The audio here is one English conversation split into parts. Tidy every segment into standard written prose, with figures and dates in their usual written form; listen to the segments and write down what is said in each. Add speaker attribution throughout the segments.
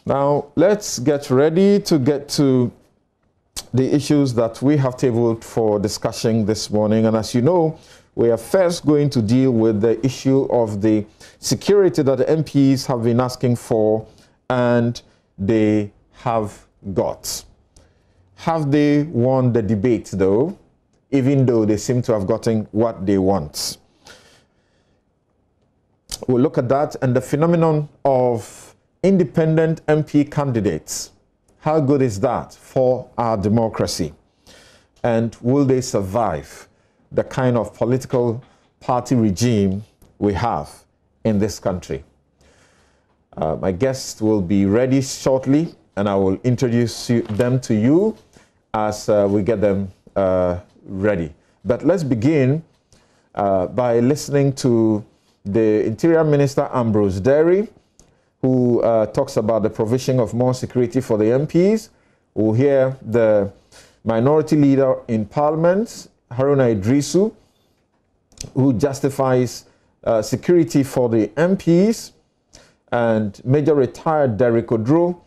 Speaker 1: Now, let's get ready to get to the issues that we have tabled for discussion this morning. And as you know, we are first going to deal with the issue of the security that the MPs have been asking for and they have got. Have they won the debate, though, even though they seem to have gotten what they want? We'll look at that and the phenomenon of independent MP candidates. How good is that for our democracy? And will they survive the kind of political party regime we have in this country? My guests will be ready shortly, and I will introduce them to you as we get them ready. But let's begin by listening to the Interior Minister, Ambrose Derry, who talks about the provision of more security for the MPs. We'll hear the Minority Leader in Parliament, Haruna Idrisu, who justifies security for the MPs, and Major Retired Derek Odro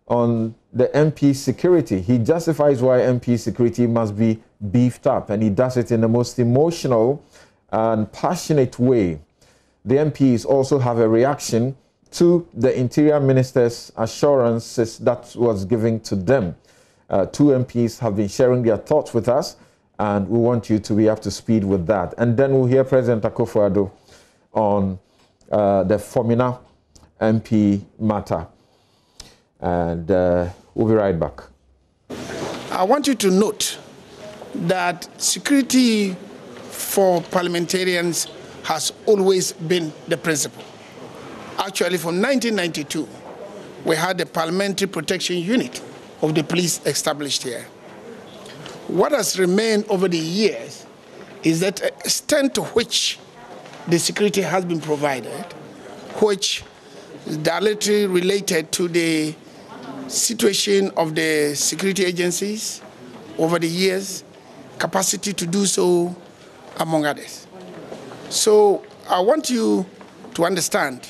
Speaker 1: on the MP security. He justifies why MP security must be beefed up, and he does it in the most emotional and passionate way. The MPs also have a reaction to the Interior Minister's assurances that was given to them. Two MPs have been sharing their thoughts with us, and we want you to be up to speed with that. And then we'll hear President Akufo-Addo on the Formina MP matter. And we'll be right back.
Speaker 2: I want you to note that security for parliamentarians has always been the principle. Actually, from 1992, we had the Parliamentary Protection Unit of the police established here. What has remained over the years is that extent to which the security has been provided, which is directly related to the situation of the security agencies over the years, capacity to do so, among others. So I want you to understand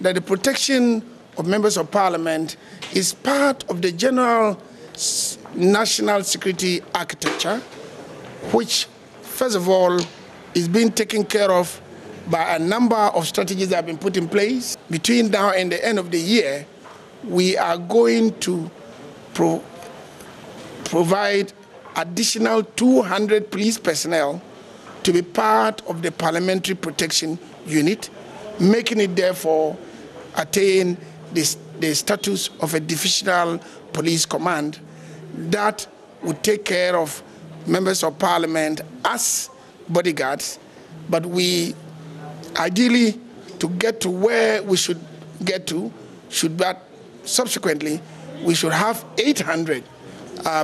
Speaker 2: that the protection of members of parliament is part of the general national security architecture, which, first of all, is being taken care of by a number of strategies that have been put in place. Between now and the end of the year, we are going to provide additional 200 police personnel to be part of the Parliamentary Protection Unit, making it therefore attain the status of a divisional police command that would take care of members of parliament as bodyguards. But we ideally, to get to where we should get to, subsequently, we should have 800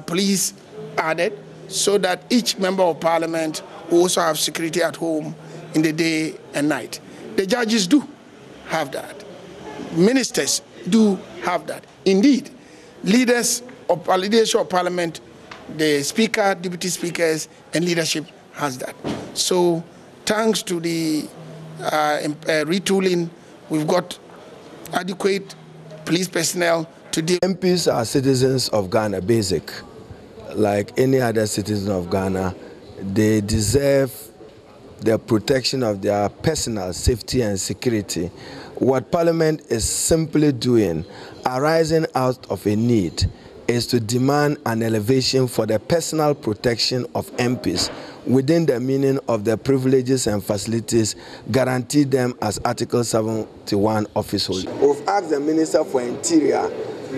Speaker 2: police added so that each member of parliament will also have security at home in the day and night. The judges do have that. Ministers do have that. Indeed, leadership of parliament, the speaker, deputy speakers, and leadership has that. So thanks to the retooling, we've got adequate police personnel to deal.
Speaker 3: MPs are citizens of Ghana, basic. Like any other citizen of Ghana, they deserve the protection of their personal safety and security. What Parliament is simply doing, arising out of a need, is to demand an elevation for the personal protection of MPs within the meaning of the privileges and facilities guaranteed them as Article 71 office holders. We've asked the Minister for Interior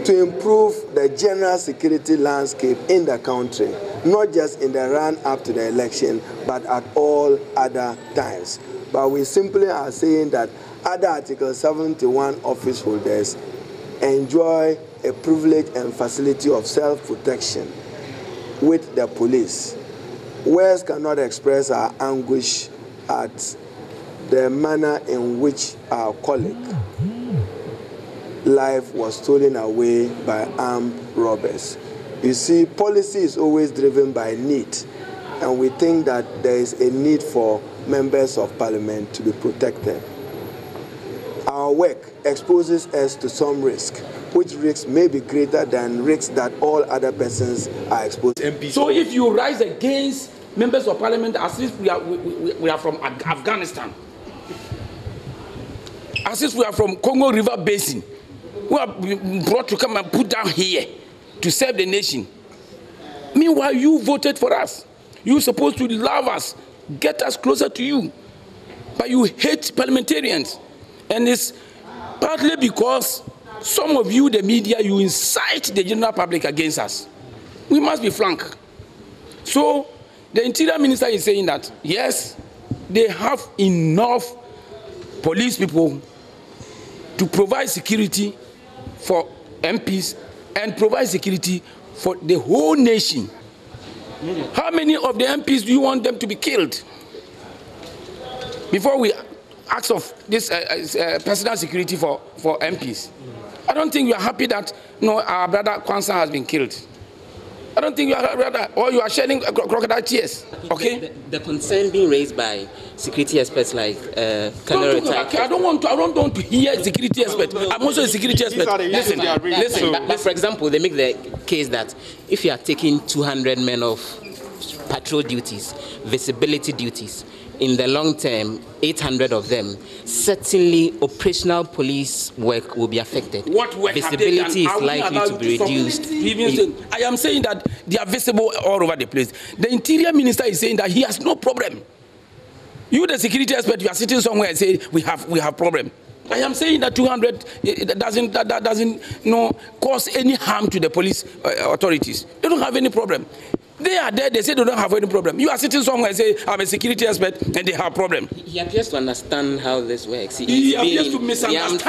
Speaker 3: to improve the general security landscape in the country, not just in the run-up to the election, but at all other times. But we simply are saying that other Article 71 office holders enjoy a privilege and facility of self-protection with the police. Words cannot express our anguish at the manner in which our colleague life was stolen away by armed robbers. You see, policy is always driven by need, and we think that there is a need for members of parliament to be protected. Our work exposes us to some risk, which risks may be greater than risks that all other persons are exposed to.
Speaker 4: So if you rise against members of parliament as if we are from Afghanistan, as if we are from Congo River Basin, who are brought to come and put down here to serve the nation. Meanwhile, you voted for us. You're supposed to love us, get us closer to you. But you hate parliamentarians. And it's partly because some of you, the media, you incite the general public against us. We must be frank. So the Interior Minister is saying that, yes, they have enough police people to provide security for MPs and provide security for the whole nation. How many of the MPs do you want them to be killed? Before we ask of this personal security for MPs. I don't think you are happy that our brother Kwanzaa has been killed. I don't think you are rather, or you are shedding crocodile tears. Okay.
Speaker 5: The concern being raised by security experts like Colonel Retired.
Speaker 4: I don't want to hear security experts. I'm also a security expert. Listen.
Speaker 5: But for example, they make the case that if you are taking 200 men off patrol duties, visibility duties, in the long term, 800 of them, certainly operational police work will be affected.
Speaker 4: What work
Speaker 5: visibility is likely to be reduced.
Speaker 4: I am saying that they are visible all over the place. The Interior Minister is saying that he has no problem. You, the security expert, you are sitting somewhere and say we have problem. I am saying that 200 that doesn't cause any harm to the police authorities. They don't have any problem. They are there, they say they don't have any problem. You are sitting somewhere and say, I'm a security expert, and they have problem.
Speaker 5: He appears to understand how this works.
Speaker 4: He appears to misunderstand.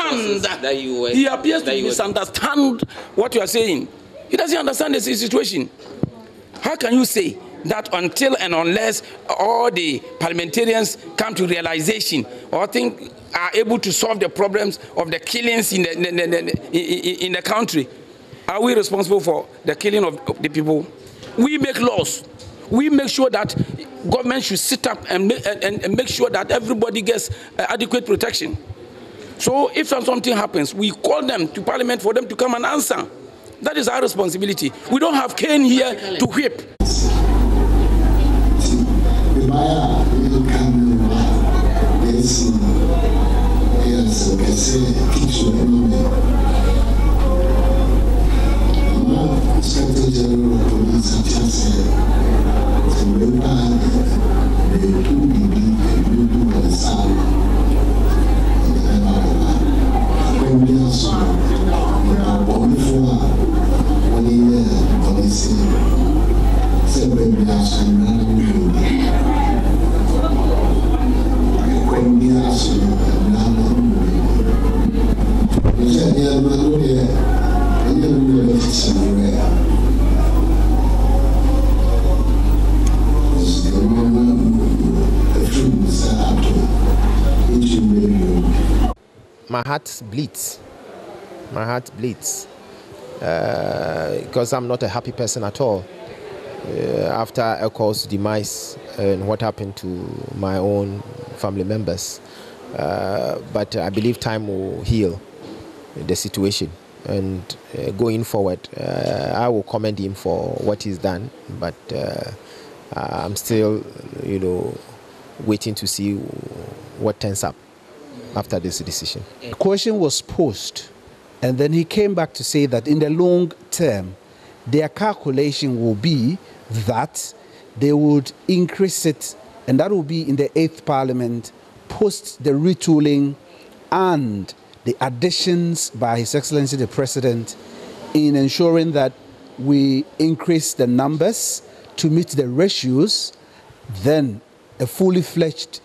Speaker 4: He appears to misunderstand what you are saying. He doesn't understand the situation. How can you say that until and unless all the parliamentarians come to realization or are able to solve the problems of the killings in the country, are we responsible for the killing of the people? We make laws. We make sure that government should sit up and make sure that everybody gets adequate protection. So if something happens, we call them to Parliament for them to come and answer. That is our responsibility. We don't have cane here to whip.
Speaker 6: Inspector General of Police and Chancellor to remember the two people and the salary when we are so wonderful when he police said when we are so when we are so we said yeah
Speaker 7: my heart bleeds. My heart bleeds because I'm not a happy person at all. After Eko's demise and what happened to my own family members, but I believe time will heal the situation. And going forward, I will commend him for what he's done, but I'm still, waiting to see what turns up after this decision.
Speaker 8: The question was posed, and then he came back to say that in the long term, their calculation will be that they would increase it, and that will be in the 8th Parliament, post the retooling and the additions by His Excellency the President in ensuring that we increase the numbers to meet the ratios. Then a fully fledged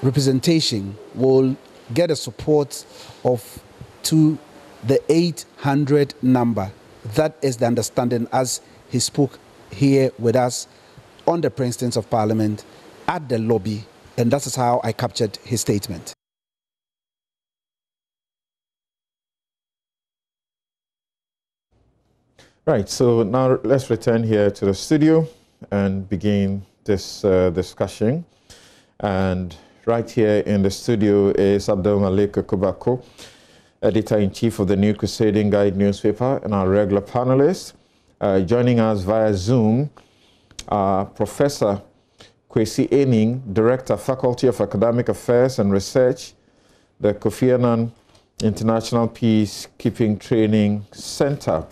Speaker 8: representation will get a support of to the 800 number. That is the understanding as he spoke here with us on the Presidents of Parliament at the lobby, and that is how I captured his statement.
Speaker 1: Right, so now let's return here to the studio and begin this discussion. And right here in the studio is Abdul Malik Kubako, editor-in-chief of the New Crusading Guide newspaper, and our regular panelists. Joining us via Zoom, Professor Kwesi Ening, Director, Faculty of Academic Affairs and Research, the Kofi Annan International Peacekeeping Training Center,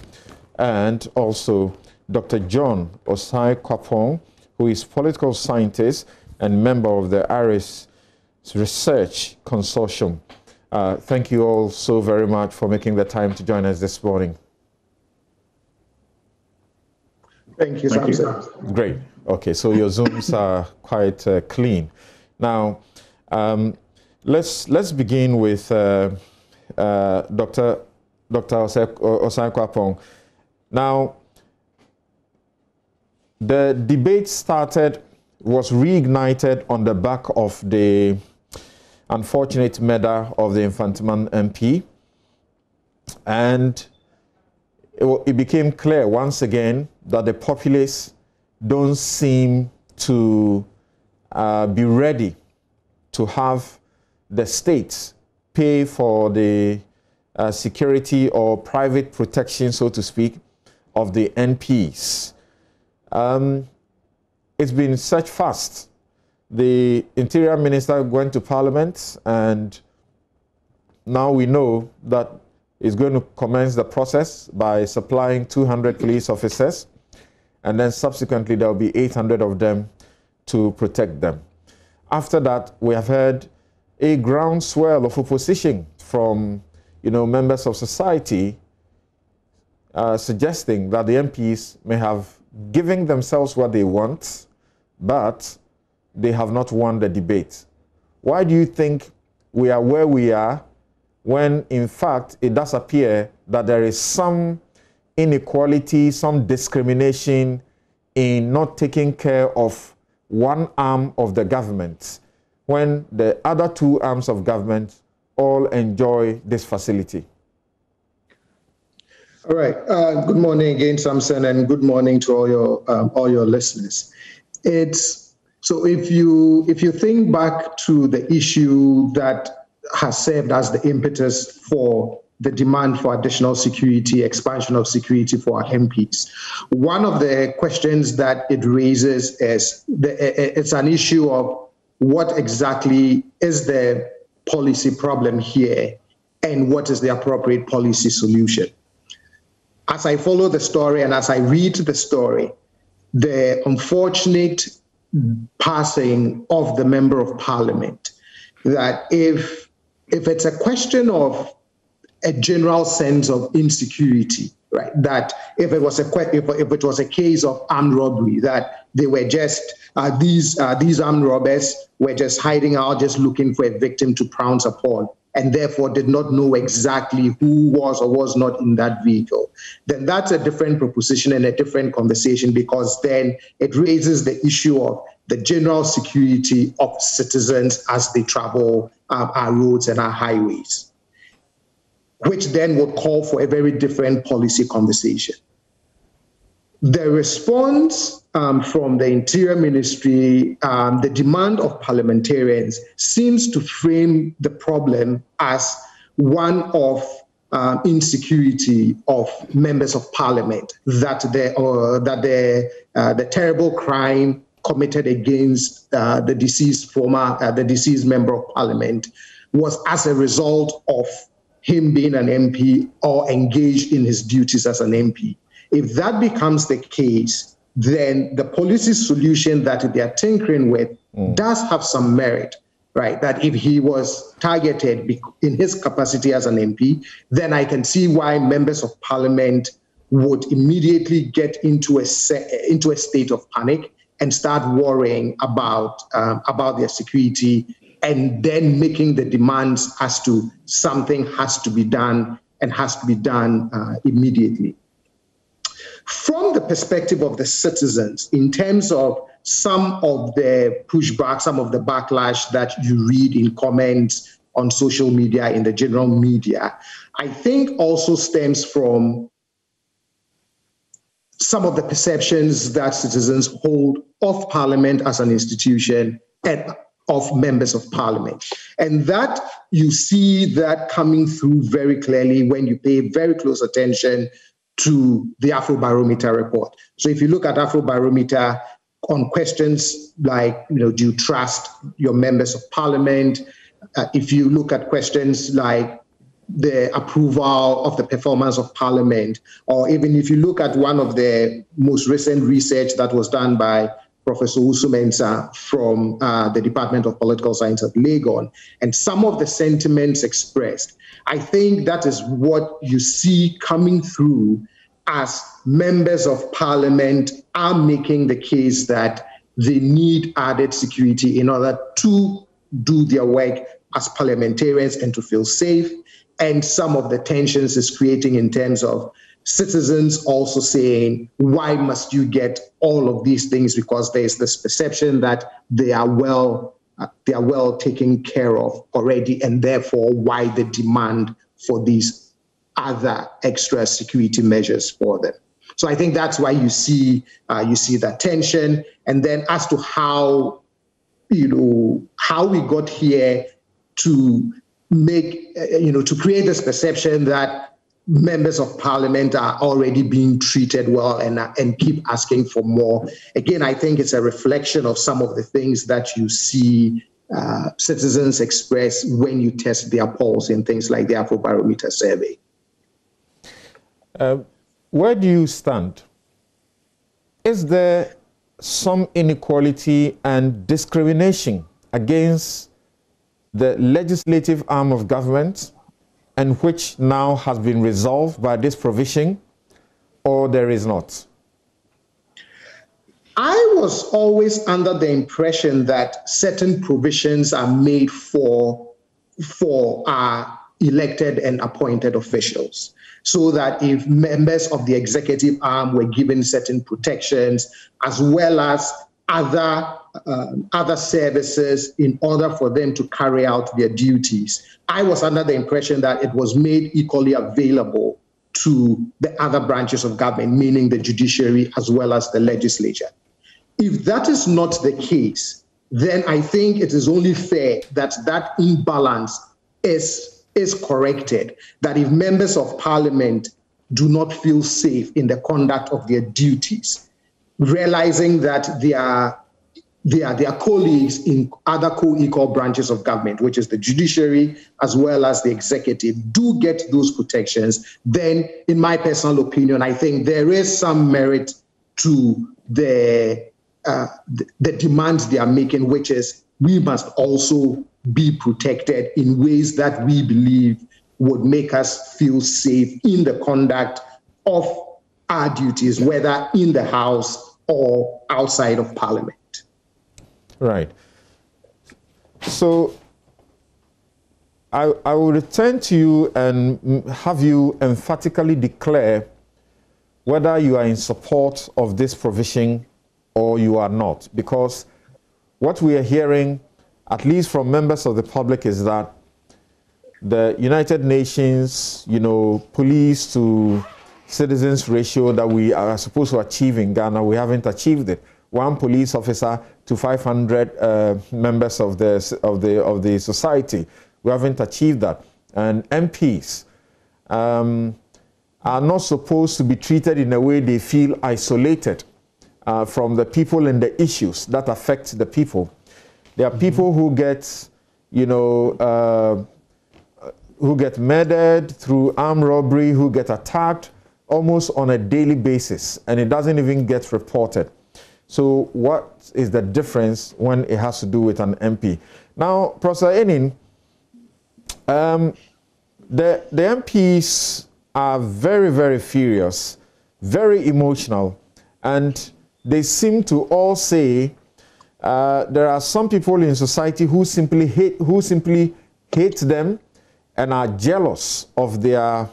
Speaker 1: and also Dr. John Osai Kwapong, who is political scientist and member of the IRIS Research Consortium. Thank you all so very much for making the time to join us this morning.
Speaker 9: Thank you, Samson.
Speaker 1: Great. Okay, so your Zooms are quite clean. Now, let's begin with Dr. Osai Kwapong. Now, the debate was reignited on the back of the unfortunate murder of the Infantiman MP, and it became clear once again that the populace don't seem to be ready to have the state pay for the security or private protection, so to speak, of the NPs. It's been such fast. The Interior Minister went to Parliament, and now we know that he's going to commence the process by supplying 200 police officers, and then subsequently there will be 800 of them to protect them. After that, we have heard a groundswell of opposition from, members of society suggesting that the MPs may have given themselves what they want, but they have not won the debate. Why do you think we are where we are when, in fact, it does appear that there is some inequality, some discrimination in not taking care of one arm of the government, when the other two arms of government all enjoy this facility?
Speaker 9: All right. Good morning again, Samson, and good morning to all your listeners. So if you think back to the issue that has served as the impetus for the demand for additional security, expansion of security for our MPs, one of the questions that it raises is it's an issue of what exactly is the policy problem here and what is the appropriate policy solution. As I follow the story and as I read the story, the unfortunate passing of the Member of Parliament, that if it's a question of a general sense of insecurity, right, that if it was a case of armed robbery, that they were just these armed robbers were just hiding out, just looking for a victim to pounce upon, and therefore did not know exactly who was or was not in that vehicle, then that's a different proposition and a different conversation, because then it raises the issue of the general security of citizens as they travel our roads and our highways, which then would call for a very different policy conversation. The response from the Interior Ministry, the demand of parliamentarians, seems to frame the problem as one of insecurity of members of parliament, that the terrible crime committed against the deceased member of parliament was as a result of him being an MP or engaged in his duties as an MP. If that becomes the case, then the policy solution that they are tinkering with does have some merit, right? That if he was targeted in his capacity as an MP, then I can see why members of parliament would immediately get into a state of panic and start worrying about their security, and then making the demands as to something has to be done and has to be done immediately. From the perspective of the citizens, in terms of some of the pushback, some of the backlash that you read in comments on social media, in the general media, I think also stems from some of the perceptions that citizens hold of Parliament as an institution and of members of parliament. And that, you see that coming through very clearly when you pay very close attention to the Afrobarometer report. So if you look at Afrobarometer on questions like, do you trust your members of parliament? If you look at questions like the approval of the performance of parliament, or even if you look at one of the most recent research that was done by Professor Usumensa from the Department of Political Science at Legon, and some of the sentiments expressed, I think that is what you see coming through as members of parliament are making the case that they need added security in order to do their work as parliamentarians and to feel safe. And some of the tensions is creating in terms of citizens also saying, why must you get all of these things? Because there's this perception that they are well taken care of already, and therefore why the demand for these other extra security measures for them. So I think that's why you see that tension. And then as to how we got here to make, to create this perception that members of parliament are already being treated well and keep asking for more. Again, I think it's a reflection of some of the things that you see citizens express when you test their polls in things like the Afrobarometer survey.
Speaker 1: Where do you stand? Is there some inequality and discrimination against the legislative arm of government, and which now has been resolved by this provision, or there is not?
Speaker 9: I was always under the impression that certain provisions are made for our elected and appointed officials, so that if members of the executive arm were given certain protections, as well as other services in order for them to carry out their duties. I was under the impression that it was made equally available to the other branches of government, meaning the judiciary as well as the legislature. If that is not the case, then I think it is only fair that that imbalance is corrected, that if members of parliament do not feel safe in the conduct of their duties, realizing that their colleagues in other co-equal branches of government, which is the judiciary as well as the executive, do get those protections, then in my personal opinion, I think there is some merit to the demands they are making, which is we must also be protected in ways that we believe would make us feel safe in the conduct of our duties, whether in the House or outside of Parliament.
Speaker 1: Right. So I will return to you and have you emphatically declare whether you are in support of this provision or you are not. Because what we are hearing, at least from members of the public, is that the United Nations, police to citizens ratio that we are supposed to achieve in Ghana, we haven't achieved it. 1 police officer to 500 members of the society. We haven't achieved that. And MPs are not supposed to be treated in a way they feel isolated from the people and the issues that affect the people. There are people who get, who get murdered through armed robbery, who get attacked almost on a daily basis, and it doesn't even get reported. So what is the difference when it has to do with an MP? Now, Professor Enin, the MPs are very, very furious, very emotional, and they seem to all say there are some people in society who simply hate them and are jealous of their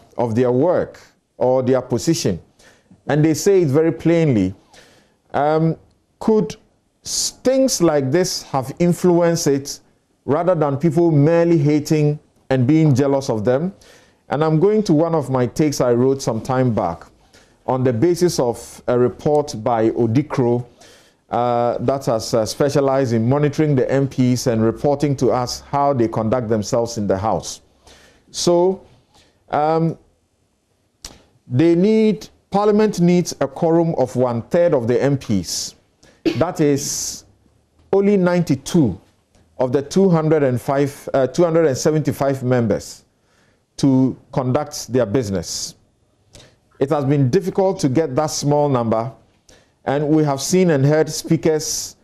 Speaker 1: work or their position, and they say it very plainly. Could things like this have influenced it rather than people merely hating and being jealous of them? And I'm going to one of my takes I wrote some time back on the basis of a report by Odikro that has specialized in monitoring the MPs and reporting to us how they conduct themselves in the House. So Parliament needs a quorum of 1/3 of the MPs. That is only 92 of the 275 members to conduct their business. It has been difficult to get that small number, and we have seen and heard speakers,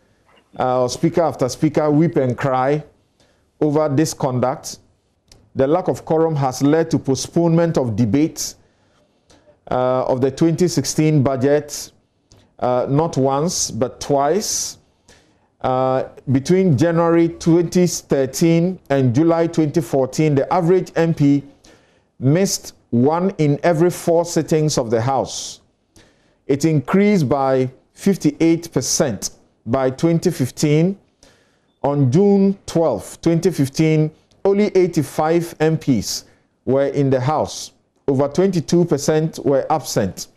Speaker 1: speaker after speaker, weep and cry over this conduct. The lack of quorum has led to postponement of debates of the 2016 budget, not once, but twice. Between January 2013 and July 2014, the average MP missed 1 in every 4 sittings of the House. It increased by 58% by 2015. On June 12, 2015, only 85 MPs were in the House. Over 22% were absent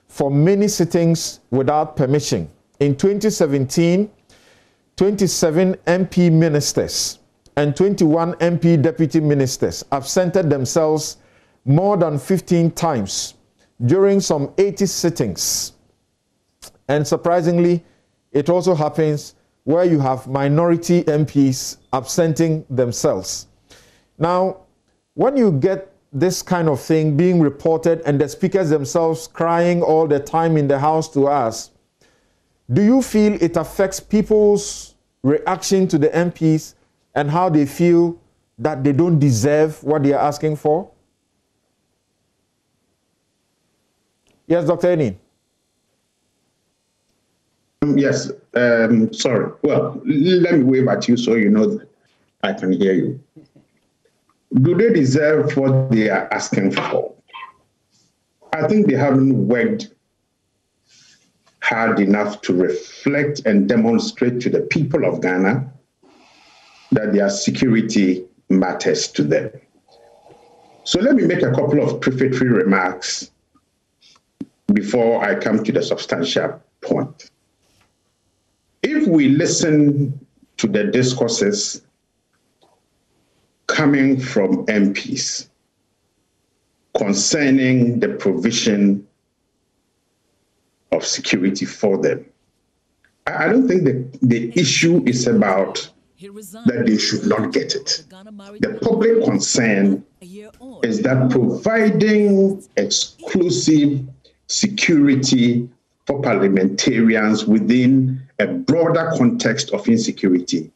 Speaker 1: for many sittings without permission. In 2017, 27 MP ministers and 21 MP deputy ministers absented themselves more than 15 times during some 80 sittings. And surprisingly, it also happens where you have minority MPs absenting themselves. Now, when you get this kind of thing being reported and the speakers themselves crying all the time in the House to us, do you feel it affects people's reaction to the MPs and how they feel that they don't deserve what they are asking for? Yes, Dr. Enin.
Speaker 10: Yes, sorry. Well, let me wave at you so you know that I can hear you. Do they deserve what they are asking for? I think they haven't worked hard enough to reflect and demonstrate to the people of Ghana that their security matters to them. So let me make a couple of prefatory remarks before I come to the substantial point. If we listen to the discourses coming from MPs concerning the provision of security for them, I don't think that the issue is about that they should not get it. The public concern is that providing exclusive security for parliamentarians within a broader context of insecurity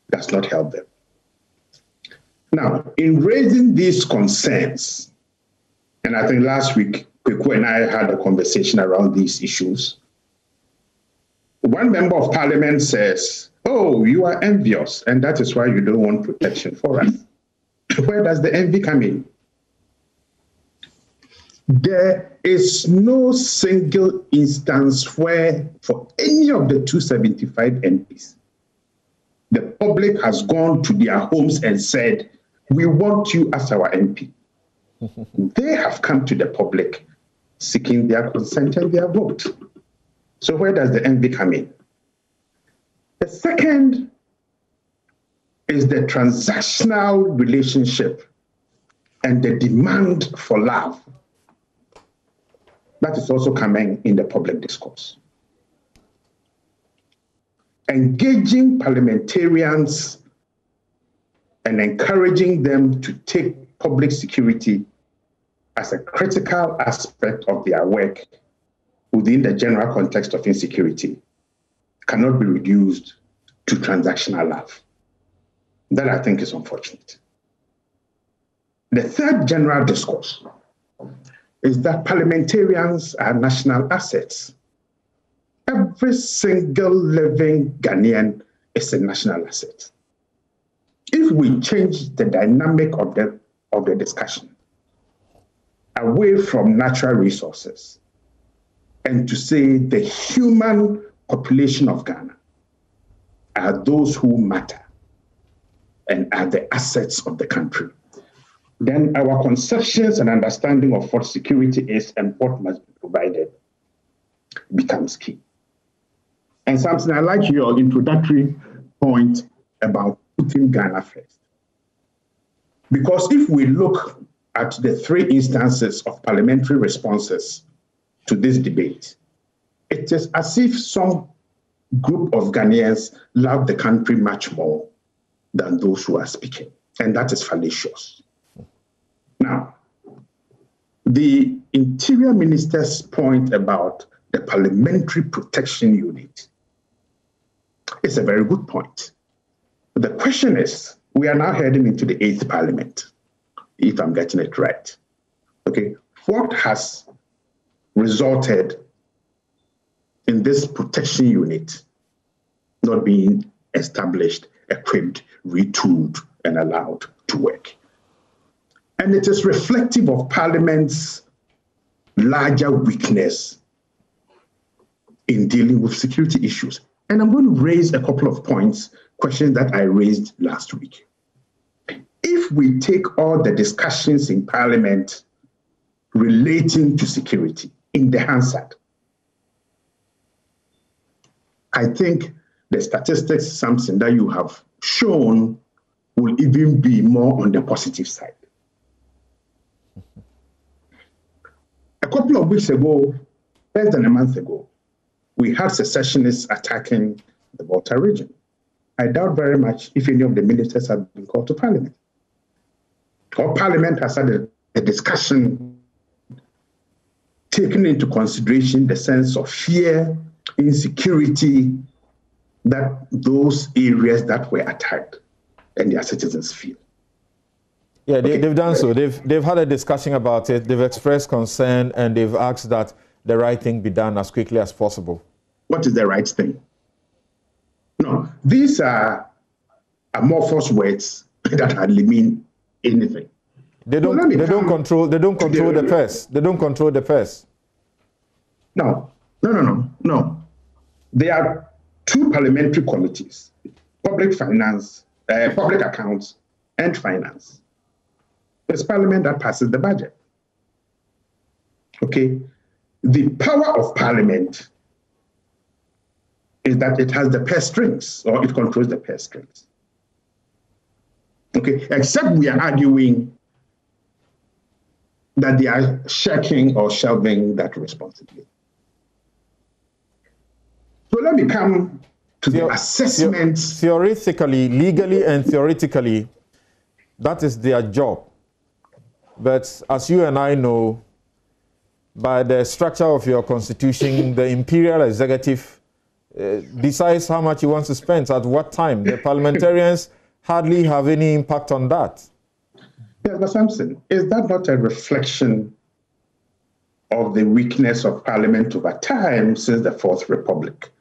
Speaker 10: does not help them. Now, in raising these concerns, and I think last week, Kweku and I had a conversation around these issues, one member of parliament says, oh, you are envious, and that is why you don't want protection for us. Where does the envy come in? There is no single instance where, for any of the 275 MPs, the public has gone to their homes and said, we want you as our MP. They have come to the public seeking their consent and their vote. So where does the envy come in? The second is the transactional relationship and the demand for love. That is also coming in the public discourse. Engaging parliamentarians and encouraging them to take public security as a critical aspect of their work within the general context of insecurity cannot be reduced to transactional love. That, I think, is unfortunate. The third general discourse is that parliamentarians are national assets. Every single living Ghanaian is a national asset. If we change the dynamic of the discussion away from natural resources and to say the human population of Ghana are those who matter and are the assets of the country, then our conceptions and understanding of what security is and what must be provided becomes key. And Samson, I like your introductory point about putting Ghana first. Because if we look at the three instances of parliamentary responses to this debate, it is as if some group of Ghanaians love the country much more than those who are speaking. And that is fallacious. Now, the Interior Minister's point about the Parliamentary Protection Unit is a very good point. The question is, we are now heading into the 8th Parliament, if I'm getting it right. Okay, what has resulted in this protection unit not being established, equipped, retooled, and allowed to work? And it is reflective of Parliament's larger weakness in dealing with security issues. And I'm going to raise a couple of questions that I raised last week. If we take all the discussions in Parliament relating to security in the Hansard, I think the statistics, Samson, that you have shown will even be more on the positive side. A couple of weeks ago, less than a month ago, we had secessionists attacking the Volta region. I doubt very much if any of the ministers have been called to Parliament. Or Parliament has had a discussion taking into consideration the sense of fear, insecurity that those areas that were attacked and their citizens feel.
Speaker 1: Yeah, they've done so. They've had a discussion about it. They've expressed concern and they've asked that the right thing be done as quickly as possible.
Speaker 10: What is the right thing? No, these are amorphous words that hardly mean anything.
Speaker 1: They don't control the purse. They don't control the purse.
Speaker 10: No. There are two parliamentary committees: public finance, public accounts, and finance. It's Parliament that passes the budget. Okay, the power of Parliament is that it has the purse strings, or it controls the purse strings. Okay, except we are arguing that they are shirking or shelving that responsibility. So let me come to the assessment.
Speaker 1: Theoretically, legally and theoretically, that is their job. But as you and I know, by the structure of your constitution, the imperial executive decides how much he wants to spend at what time. The parliamentarians hardly have any impact on that.
Speaker 10: Yes, but Samson, is that not a reflection of the weakness of Parliament over time since the Fourth Republic?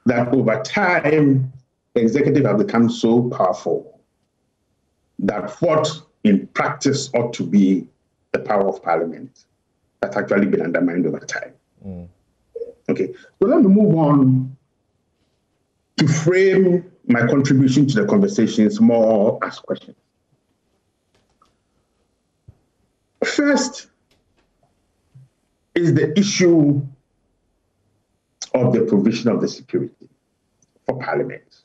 Speaker 10: That over time, the executive has become so powerful that what in practice ought to be the power of Parliament has actually been undermined over time. Okay, so let me move on to frame my contribution to the conversations more as questions. First is the issue of the provision of the security for Parliament.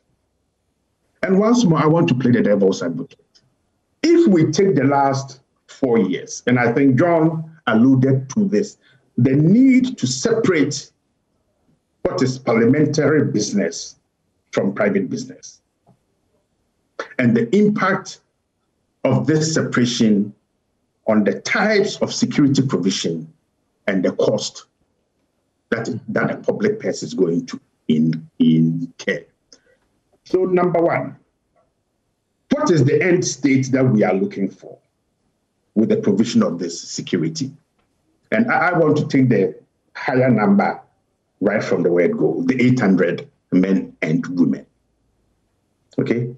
Speaker 10: And once more, I want to play the devil's advocate. If we take the last 4 years, and I think John alluded to this, the need to separate what is parliamentary business from private business, and the impact of this separation on the types of security provision and the cost that the public purse is going to incur. So number one, what is the end state that we are looking for with the provision of this security? And I want to take the higher number right from the word go, the 800 men and women. Okay,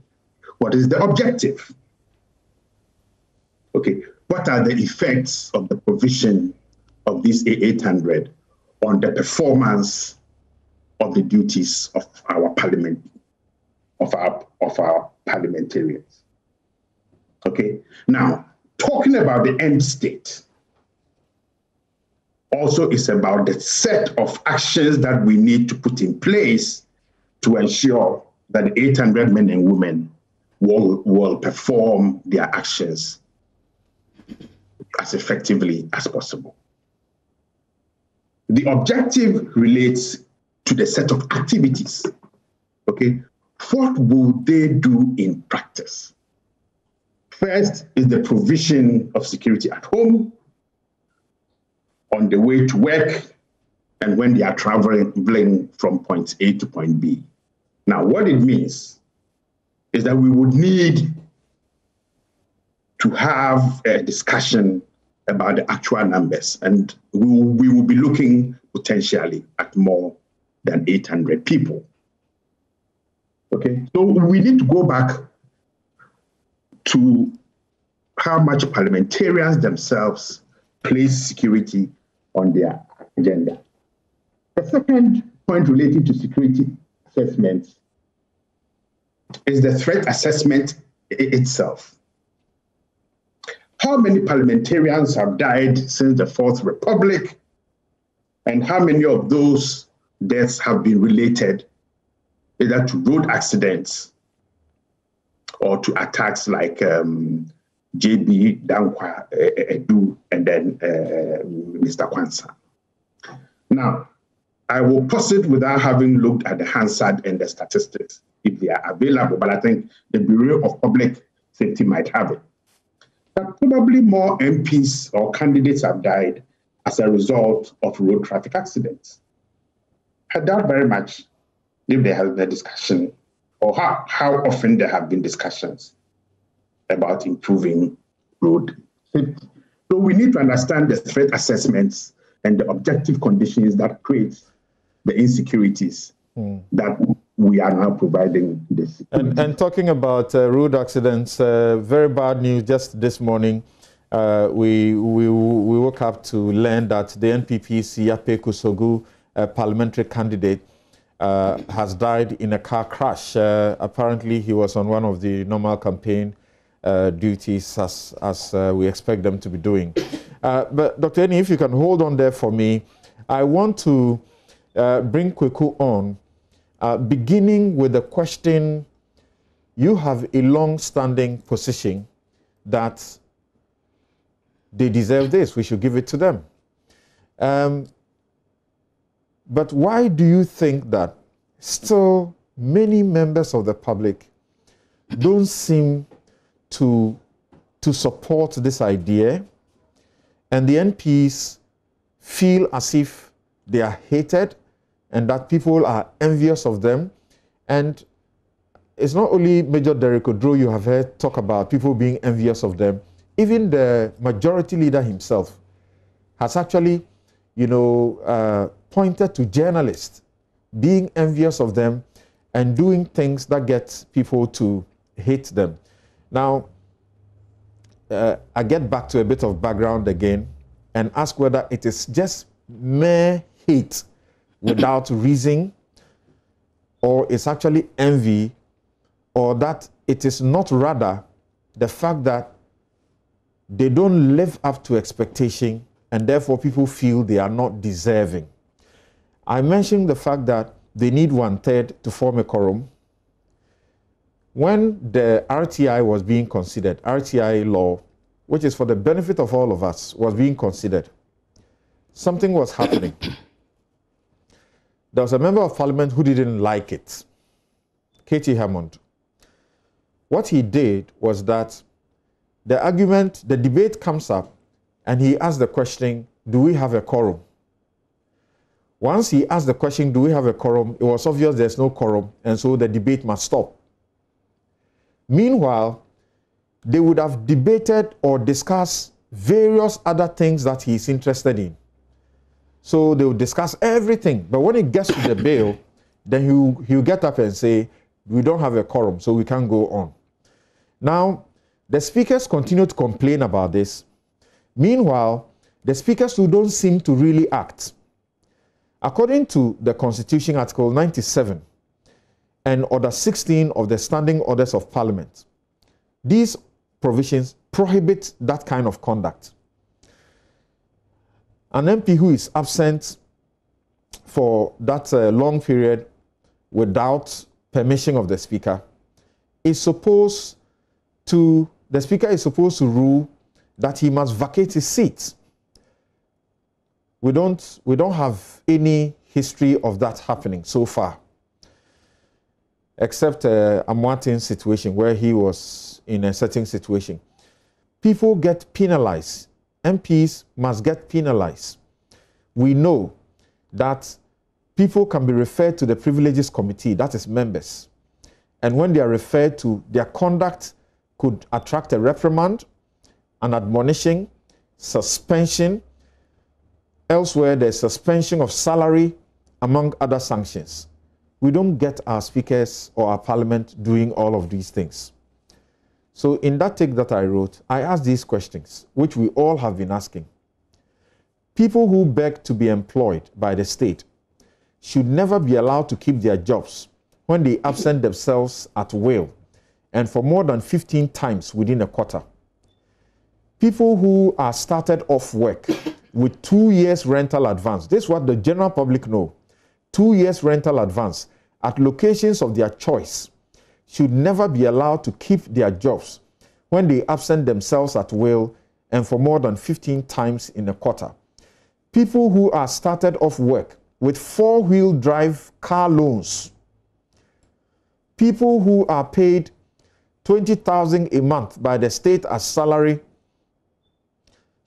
Speaker 10: what is the objective? Okay, what are the effects of the provision of these 800 on the performance of the duties of our parliament, of our parliamentarians? Okay, now talking about the end state, also is about the set of actions that we need to put in place to ensure that 800 men and women will perform their actions as effectively as possible. The objective relates to the set of activities. Okay, what will they do in practice? First is the provision of security at home, on the way to work, and when they are traveling from point A to point B. Now, what it means is that we would need to have a discussion about the actual numbers, and we will be looking potentially at more than 800 people. Okay, so we need to go back to how much parliamentarians themselves place security on their agenda. The second point relating to security assessment is the threat assessment itself. How many parliamentarians have died since the Fourth Republic, and how many of those deaths have been related either to road accidents or to attacks like JB Dankwa Edu and then Mr. Kwanzaa? Now, I will posit without having looked at the Hansard and the statistics if they are available, but I think the Bureau of Public Safety might have it. That probably more MPs or candidates have died as a result of road traffic accidents. I doubt very much if there has been a discussion or how often there have been discussions about improving road safety. So we need to understand the threat assessments and the objective conditions that create the insecurities that we are now providing this.
Speaker 1: And talking about road accidents, very bad news just this morning. We woke up to learn that the NPP's Yape Kusogu, parliamentary candidate, has died in a car crash. Apparently, he was on one of the normal campaign duties as we expect them to be doing. But Dr. Eni, if you can hold on there for me, I want to bring Kweku on, beginning with the question. You have a long-standing position that they deserve this, we should give it to them. But why do you think that still many members of the public don't seem to support this idea, and the MPs feel as if they are hated and that people are envious of them? And it's not only Major Derek Odro you have heard talk about people being envious of them. Even the majority leader himself has actually, pointed to journalists being envious of them and doing things that get people to hate them. Now, I get back to a bit of background again and ask whether it is just mere hate without reason, or it's actually envy, or that it is not rather the fact that they don't live up to expectation and therefore people feel they are not deserving. I mentioned the fact that they need 1/3 to form a quorum. When the RTI was being considered, RTI law, which is for the benefit of all of us, was being considered, something was happening. There was a member of parliament who didn't like it, Katie Hammond. What he did was that the debate comes up, and he asked the question, do we have a quorum? Once he asked the question, do we have a quorum, it was obvious there's no quorum, and so the debate must stop. Meanwhile, they would have debated or discussed various other things that he's interested in. So they would discuss everything, but when it gets to the bill, then he'll get up and say, we don't have a quorum, so we can't go on. Now, the speakers continue to complain about this. Meanwhile, the speakers who don't seem to really act. According to the Constitution, Article 97 and Order 16 of the Standing Orders of Parliament, these provisions prohibit that kind of conduct. An MP who is absent for that long period without permission of the Speaker is supposed to, the Speaker is supposed to rule that he must vacate his seat. We don't have any history of that happening so far, except Amwatin's situation where he was in a certain situation. People get penalized. MPs must get penalized. We know that people can be referred to the Privileges Committee, that is members. And when they are referred to, their conduct could attract a reprimand, an admonishing, suspension. Elsewhere, there's suspension of salary, among other sanctions. We don't get our speakers or our parliament doing all of these things. So in that take that I wrote, I asked these questions, which we all have been asking. People who beg to be employed by the state should never be allowed to keep their jobs when they absent themselves at will and for more than 15 times within a quarter. People who are started off work with 2 years rental advance, this is what the general public know, 2 years rental advance at locations of their choice should never be allowed to keep their jobs when they absent themselves at will and for more than 15 times in a quarter. People who are started off work with 4-wheel drive car loans. People who are paid 20,000 a month by the state as salary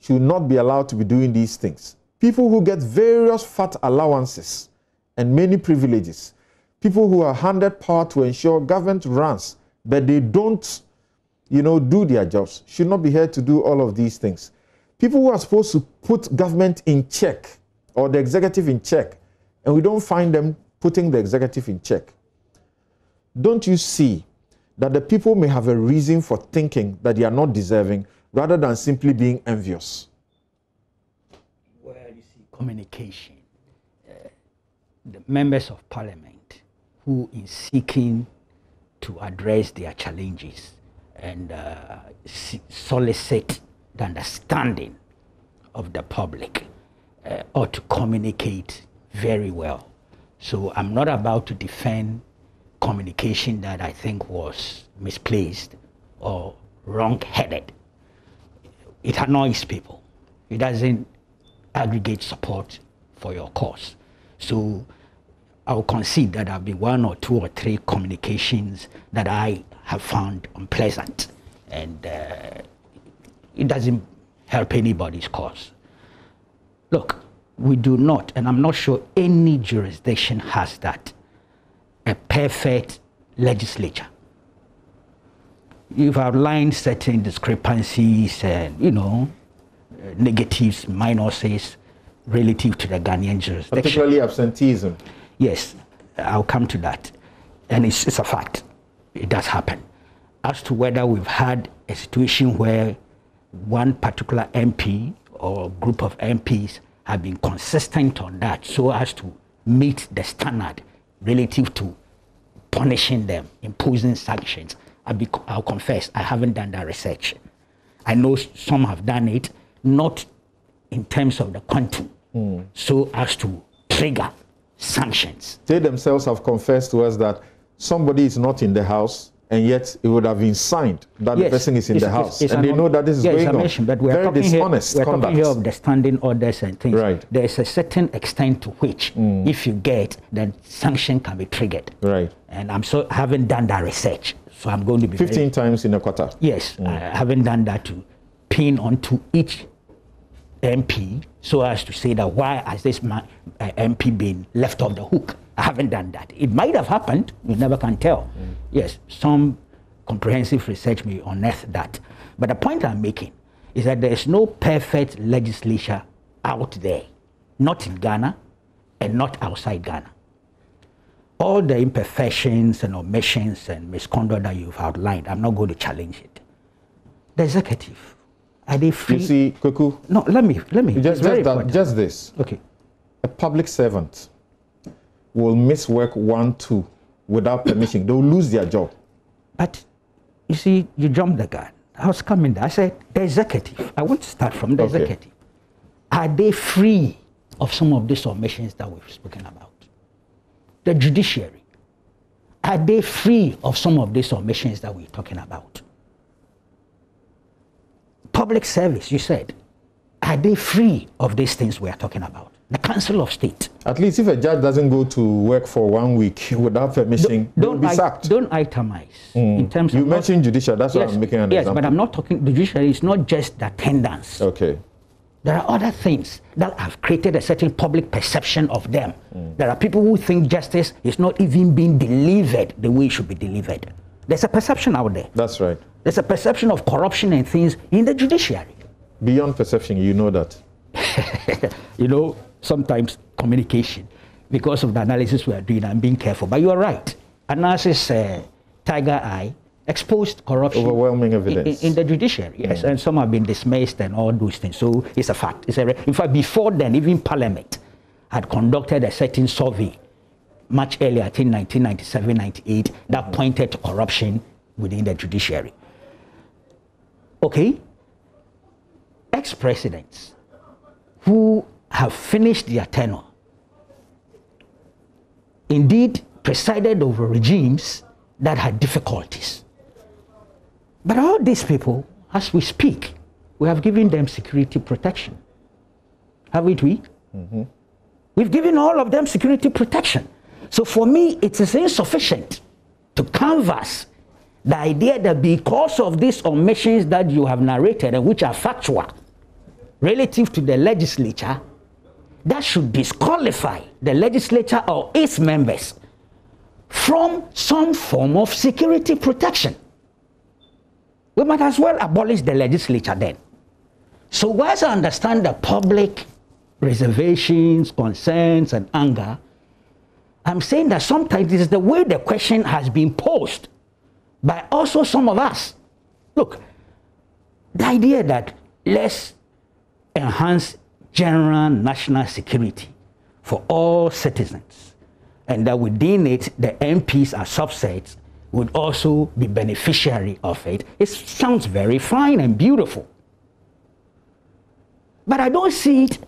Speaker 1: should not be allowed to be doing these things. People who get various fat allowances and many privileges. People who are handed power to ensure government runs, but they don't, do their jobs, should not be here to do all of these things. People who are supposed to put government in check or the executive in check, and we don't find them putting the executive in check. Don't you see that the people may have a reason for thinking that they are not deserving rather than simply being envious?
Speaker 11: Well, you see, communication. The members of parliament who in seeking to address their challenges and solicit the understanding of the public ought to communicate very well. So I'm not about to defend communication that I think was misplaced or wrong-headed. It annoys people. It doesn't aggregate support for your cause. So I'll concede that there have been 1 or 2 or 3 communications that I have found unpleasant, and it doesn't help anybody's cause. Look, we do not, and I'm not sure any jurisdiction has that, a perfect legislature. You've outlined certain discrepancies and, negatives, minuses relative to the Ghanaian jurisdiction.
Speaker 1: Particularly absenteeism.
Speaker 11: Yes, I'll come to that. And it's a fact. It does happen. As to whether we've had a situation where one particular MP or group of MPs have been consistent on that so as to meet the standard relative to punishing them, imposing sanctions, I'll confess, I haven't done that research. I know some have done it, not in terms of the content, so as to trigger sanctions.
Speaker 1: They themselves have confessed to us that somebody is not in the house, and yet it would have been signed that the person is in the house, and they know that this is going on.
Speaker 11: But we're
Speaker 1: very dishonest
Speaker 11: we're
Speaker 1: conduct.
Speaker 11: talking here of the standing orders and things.
Speaker 1: Right.
Speaker 11: There's a certain extent to which, if you get, then sanction can be triggered.
Speaker 1: Right.
Speaker 11: And I haven't done that research, so I'm going to be
Speaker 1: 15 times in a quarter.
Speaker 11: Yes, I haven't done that to pin onto each MP so as to say that why has this MP been left off the hook. I haven't done that. It might have happened, you never can tell. Yes, some comprehensive research may unearth that. But the point I'm making is that there is no perfect legislature out there, not in Ghana and not outside Ghana. All the imperfections and omissions and misconduct that you've outlined, I'm not going to challenge it. The executive, are they free?
Speaker 1: You see, Kuku?
Speaker 11: No, let me.
Speaker 1: Just this.
Speaker 11: Okay.
Speaker 1: A public servant will miss work 1, 2 without permission. They'll lose their job.
Speaker 11: But you see, you jumped the gun. I was coming there. I said, the executive. I want to start from the executive. are they free of some of these omissions that we've spoken about? The judiciary, are they free of some of these omissions that we're talking about? Public service, you said, are they free of these things we are talking about? The Council of State.
Speaker 1: At least if a judge doesn't go to work for 1 week without permission, they'll be sacked.
Speaker 11: Don't itemize. In terms
Speaker 1: you
Speaker 11: of
Speaker 1: mentioned judicial, that's why I'm making an example.
Speaker 11: Yes, but I'm not talking, judiciary is not just the attendance.
Speaker 1: Okay.
Speaker 11: There are other things that have created a certain public perception of them. There are people who think justice is not even being delivered the way it should be delivered. There's a perception out there.
Speaker 1: That's right.
Speaker 11: There's a perception of corruption and things in the judiciary.
Speaker 1: Beyond perception, you know that.
Speaker 11: You know, sometimes communication, because of the analysis we are doing, I'm being careful. But you are right. Analysis, Tiger Eye, exposed corruption.
Speaker 1: Overwhelming evidence.
Speaker 11: In the judiciary, yes. And some have been dismissed and all those things. So it's a fact. In fact, before then, even Parliament had conducted a certain survey much earlier, I think 1997, 98, that pointed to corruption within the judiciary. Okay? Ex-presidents who have finished their tenure, indeed presided over regimes that had difficulties. But all these people, as we speak, we have given them security protection. Haven't we? We've given all of them security protection. So for me, it is insufficient to canvass the idea that because of these omissions that you have narrated and which are factual relative to the legislature, that should disqualify the legislature or its members from some form of security protection. We might as well abolish the legislature then. So whilst I understand the public reservations, concerns, and anger, I'm saying that sometimes this is the way the question has been posed by also some of us. Look, the idea that let's enhance general national security for all citizens, and that within it, the MPs as subsets would also be beneficiary of it. It sounds very fine and beautiful. But I don't see it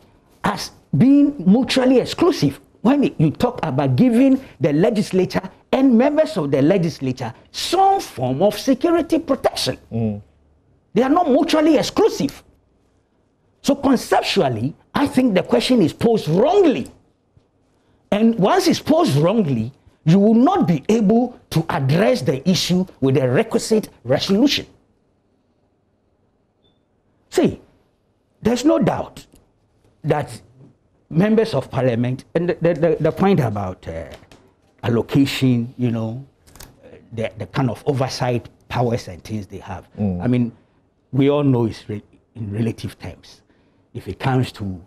Speaker 11: as being mutually exclusive when you talk about giving the legislature and members of the legislature some form of security protection. They are not mutually exclusive. So conceptually, I think the question is posed wrongly. And once it's posed wrongly, you will not be able to address the issue with the requisite resolution. See, there's no doubt that members of parliament, and the point about allocation, you know, the kind of oversight powers and things they have. I mean, we all know it's in relative terms. If it comes to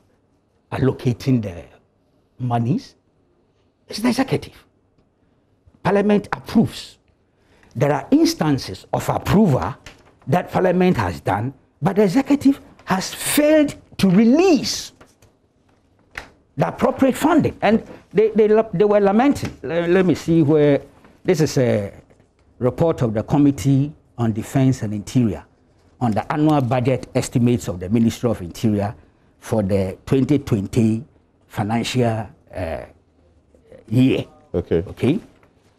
Speaker 11: allocating the monies, it's the executive. Parliament approves. There are instances of approval that Parliament has done, but the executive has failed to release the appropriate funding. And they were lamenting. Let me see where, this is a report of the Committee on Defense and Interior on the annual budget estimates of the Ministry of Interior for the 2020 financial year. Okay.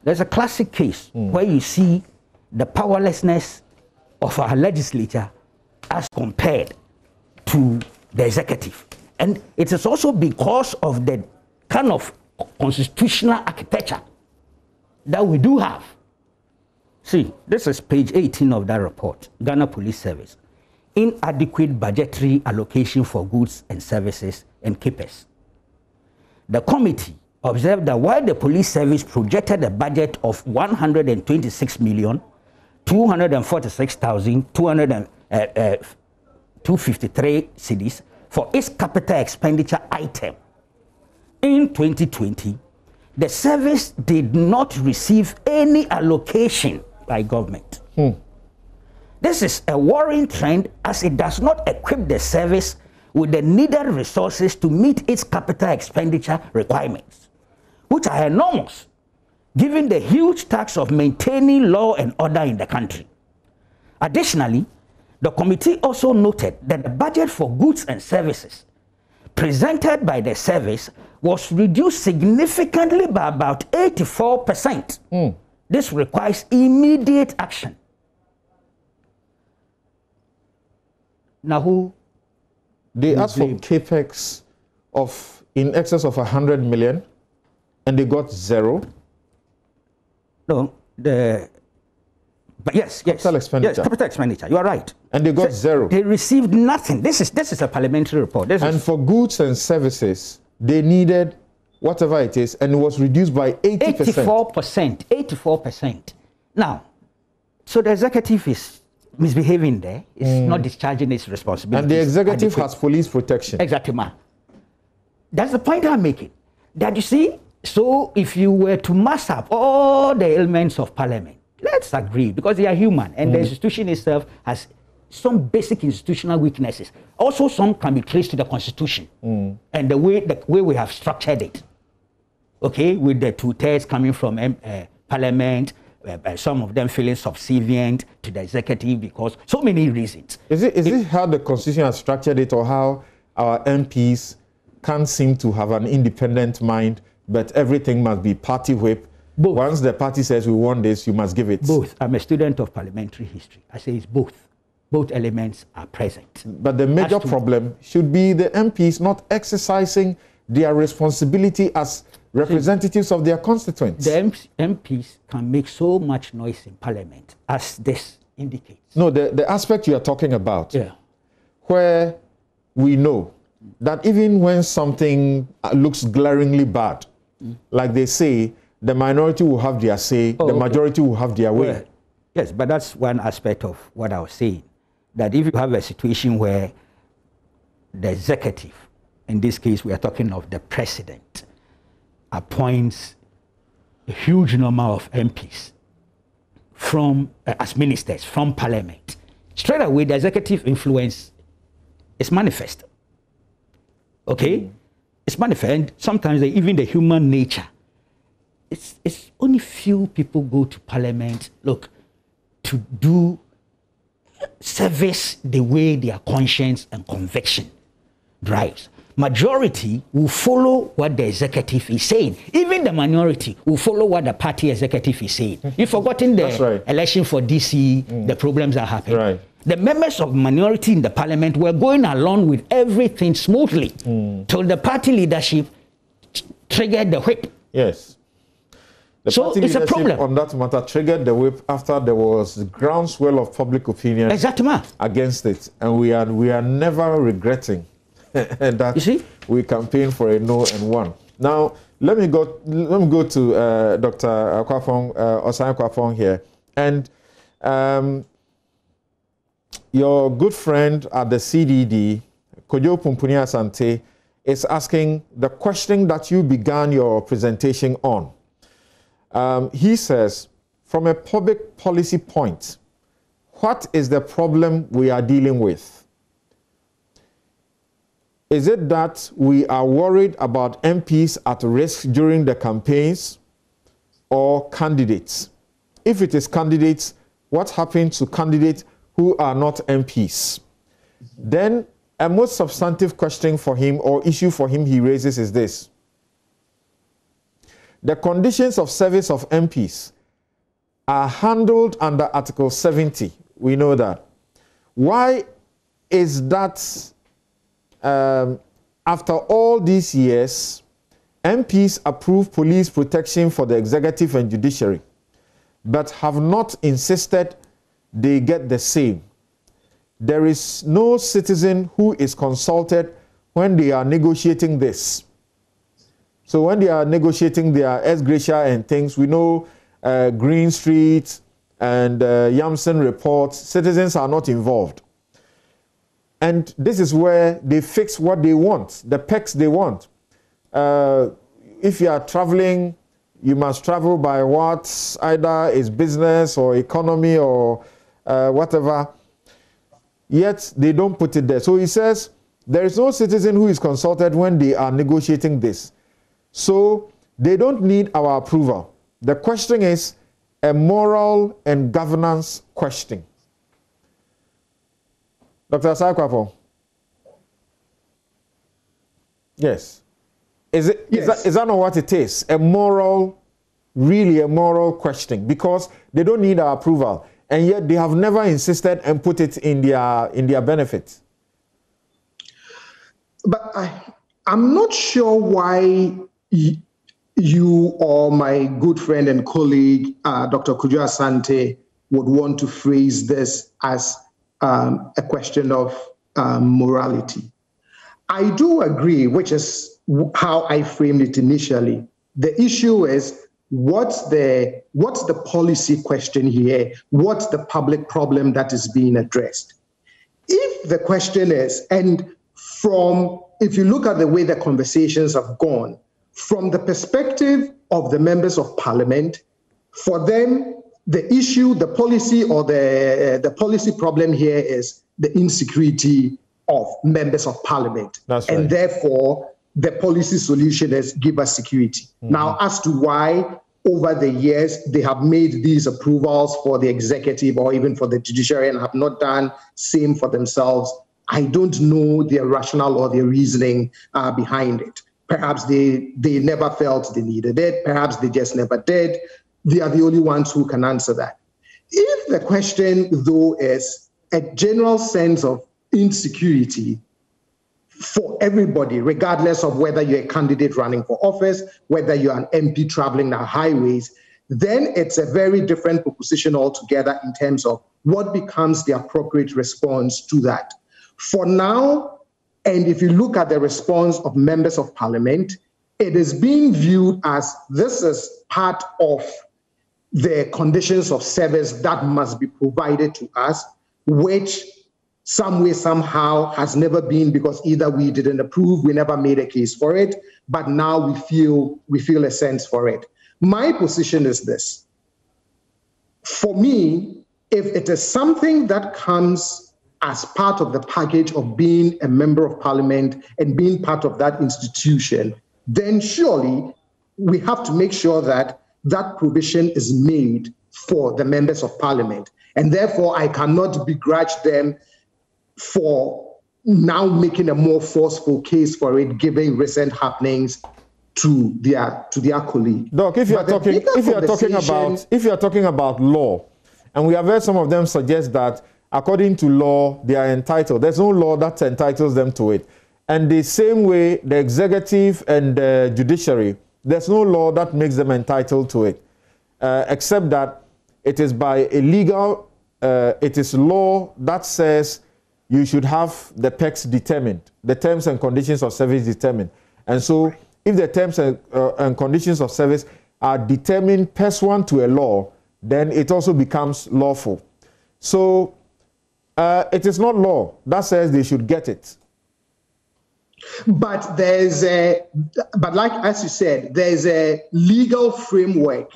Speaker 11: There's a classic case where you see the powerlessness of our legislature as compared to the executive. And it is also because of the kind of constitutional architecture that we do have. See, this is page 18 of that report, Ghana Police Service. Inadequate budgetary allocation for goods and services and keepers. The committee observed that while the police service projected a budget of 126,246,253 cedis for its capital expenditure item, in 2020, the service did not receive any allocation by government. This is a worrying trend, as it does not equip the service with the needed resources to meet its capital expenditure requirements, which are enormous, given the huge task of maintaining law and order in the country. Additionally, the committee also noted that the budget for goods and services presented by the service was reduced significantly by about 84%. This requires immediate action. Now who?
Speaker 1: They asked for capex of in excess of 100 million and they got zero.
Speaker 11: No, but yes,
Speaker 1: capital expenditure.
Speaker 11: Yes, capital expenditure. You are right.
Speaker 1: And they got zero.
Speaker 11: They received nothing. This is a parliamentary report.
Speaker 1: And for goods and services, they needed whatever it is, and it was reduced by 80%.
Speaker 11: 84%. Now, so the executive is misbehaving there. It's not discharging its responsibilities.
Speaker 1: And the executive has police protection.
Speaker 11: Exactly, ma. That's the point I'm making. That you see, so if you were to mass up all the elements of parliament, let's agree, because they are human, and the institution itself has some basic institutional weaknesses. Also, some can be traced to the constitution and the way we have structured it. Okay, with the 2/3 coming from parliament, some of them feeling subservient to the executive because so many reasons.
Speaker 1: Is it how the constitution has structured it, or how our MPs can't seem to have an independent mind, but everything must be party whip?
Speaker 11: Both.
Speaker 1: Once the party says we want this, you must give it.
Speaker 11: Both. I'm a student of parliamentary history. I say it's both. Both elements are present.
Speaker 1: But the major problem should be the MPs not exercising their responsibility as representatives of their constituents.
Speaker 11: The MPs can make so much noise in parliament, as this indicates.
Speaker 1: No, the aspect you are talking about, where we know that even when something looks glaringly bad, like they say, the minority will have their say, the majority will have their way.
Speaker 11: Well, yes, but that's one aspect of what I was saying. That if you have a situation where the executive, in this case we are talking of the president, appoints a huge number of MPs from as ministers from parliament, straight away the executive influence is manifest. Okay? It's manifest, and sometimes even the human nature. It's only few people go to parliament, look, to do service the way their conscience and conviction drives. Majority will follow what the executive is saying. Even the minority will follow what the party executive is saying. You've forgotten the election for DC, the problems that happened.
Speaker 1: Right.
Speaker 11: The members of minority in the parliament were going along with everything smoothly till the party leadership triggered the whip.
Speaker 1: Yes. The
Speaker 11: so
Speaker 1: party
Speaker 11: it's a problem.
Speaker 1: On that matter triggered the whip after there was a groundswell of public opinion against it, and we are never regretting that you see? We campaigned for a no and won. Now let me go to Dr. Osai Kwapong here, and your good friend at the CDD, Kojo Pumpuni Asante, is asking the question that you began your presentation on. He says, from a public policy point, what is the problem we are dealing with? Is it that we are worried about MPs at risk during the campaigns, or candidates? If it is candidates, what happens to candidates who are not MPs? Then a most substantive question for him, or issue for him he raises, is this. The conditions of service of MPs are handled under Article 70. We know that. Why is that after all these years, MPs approve police protection for the executive and judiciary, but have not insisted they get the same? There is no citizen who is consulted when they are negotiating this. So when they are negotiating their ex gratia and things, we know Green Street and Yamson reports, citizens are not involved. And this is where they fix what they want, the pecs they want. If you are traveling, you must travel by what either is business or economy or whatever. Yet they don't put it there. So he says there is no citizen who is consulted when they are negotiating this. So they don't need our approval. The question is a moral and governance question. Dr. Osai Kwapong. Yes. Is
Speaker 9: Yes.
Speaker 1: that not what it is? Really a moral question, because they don't need our approval, and yet they have never insisted and put it in their benefit.
Speaker 9: But I'm not sure why you or my good friend and colleague, Dr. Kujo Asante, would want to phrase this as a question of morality. I do agree, which is how I framed it initially. The issue is, what's the policy question here? What's the public problem that is being addressed? If the question is, if you look at the way the conversations have gone, from the perspective of the members of parliament, for them, the issue, the policy, or the policy problem here is the insecurity of members of parliament.
Speaker 1: That's right.
Speaker 9: And therefore, the policy solution is give us security. Mm-hmm. Now, as to why over the years they have made these approvals for the executive or even for the judiciary and have not done same for themselves, I don't know their rationale or their reasoning behind it. Perhaps they never felt they needed it. Perhaps they just never did. They are the only ones who can answer that. If the question, though, is a general sense of insecurity for everybody, regardless of whether you're a candidate running for office, whether you're an MP traveling the highways, then it's a very different proposition altogether in terms of what becomes the appropriate response to that. For now, and if you look at the response of members of parliament, it is being viewed as this is part of the conditions of service that must be provided to us, which some way, somehow has never been, because either we didn't approve, we never made a case for it, but now we feel a sense for it. My position is this. For me, if it is something that comes as part of the package of being a member of parliament and being part of that institution, then surely we have to make sure that that provision is made for the members of parliament. And therefore, I cannot begrudge them for now making a more forceful case for it, given recent happenings to their colleague.
Speaker 1: Doc, if you are talking about law, and we have heard some of them suggest that according to law they are entitled. There's no law that entitles them to it. And the same way, the executive and the judiciary, there's no law that makes them entitled to it, except that it is by a legal, it is law that says you should have the PECs determined, the terms and conditions of service determined. And so if the terms and conditions of service are determined pursuant to a law, then it also becomes lawful. So it is not law that says they should get it.
Speaker 9: But like as you said, there's a legal framework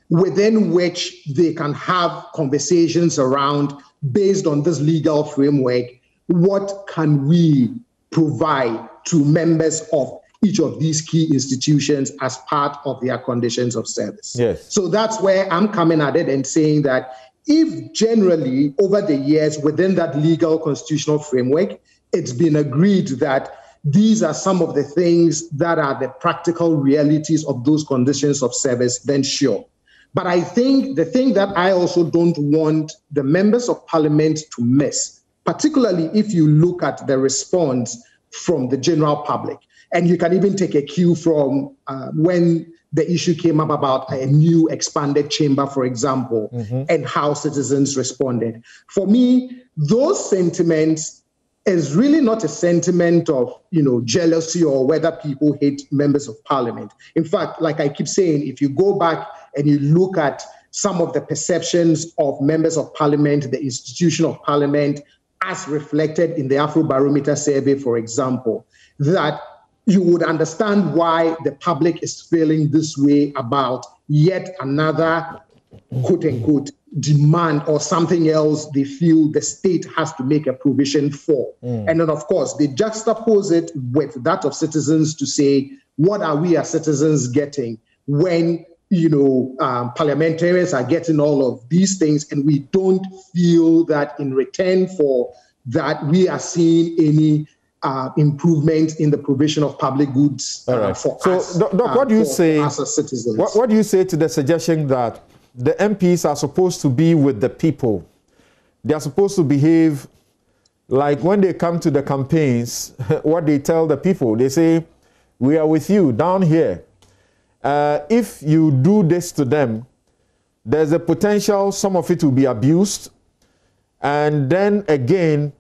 Speaker 9: within which they can have conversations around, based on this legal framework, what can we provide to members of each of these key institutions as part of their conditions of service.
Speaker 1: Yes.
Speaker 9: So that's where I'm coming at it and saying that if generally over the years within that legal constitutional framework, it's been agreed that these are some of the things that are the practical realities of those conditions of service, then sure. But I think the thing that I also don't want the members of parliament to miss, particularly if you look at the response from the general public, and you can even take a cue from when the issue came up about a new expanded chamber, for example, and how citizens responded. For me, those sentiments is really not a sentiment of, jealousy or whether people hate members of parliament. In fact, like I keep saying, if you go back and you look at some of the perceptions of members of parliament, the institution of parliament, as reflected in the Afrobarometer survey, for example, that you would understand why the public is feeling this way about yet another, quote unquote, demand or something else they feel the state has to make a provision for. And then, of course, they juxtapose it with that of citizens to say, what are we as citizens getting when, parliamentarians are getting all of these things and we don't feel that in return for that we are seeing any improvement in the provision of public goods
Speaker 1: right.
Speaker 9: for
Speaker 1: so,
Speaker 9: us.
Speaker 1: Doc, what do you say?
Speaker 9: Us as citizens.
Speaker 1: What do you say to the suggestion that the MPs are supposed to be with the people? They are supposed to behave like when they come to the campaigns, what they tell the people. They say, we are with you down here. If you do this to them, there's a potential some of it will be abused. And then again,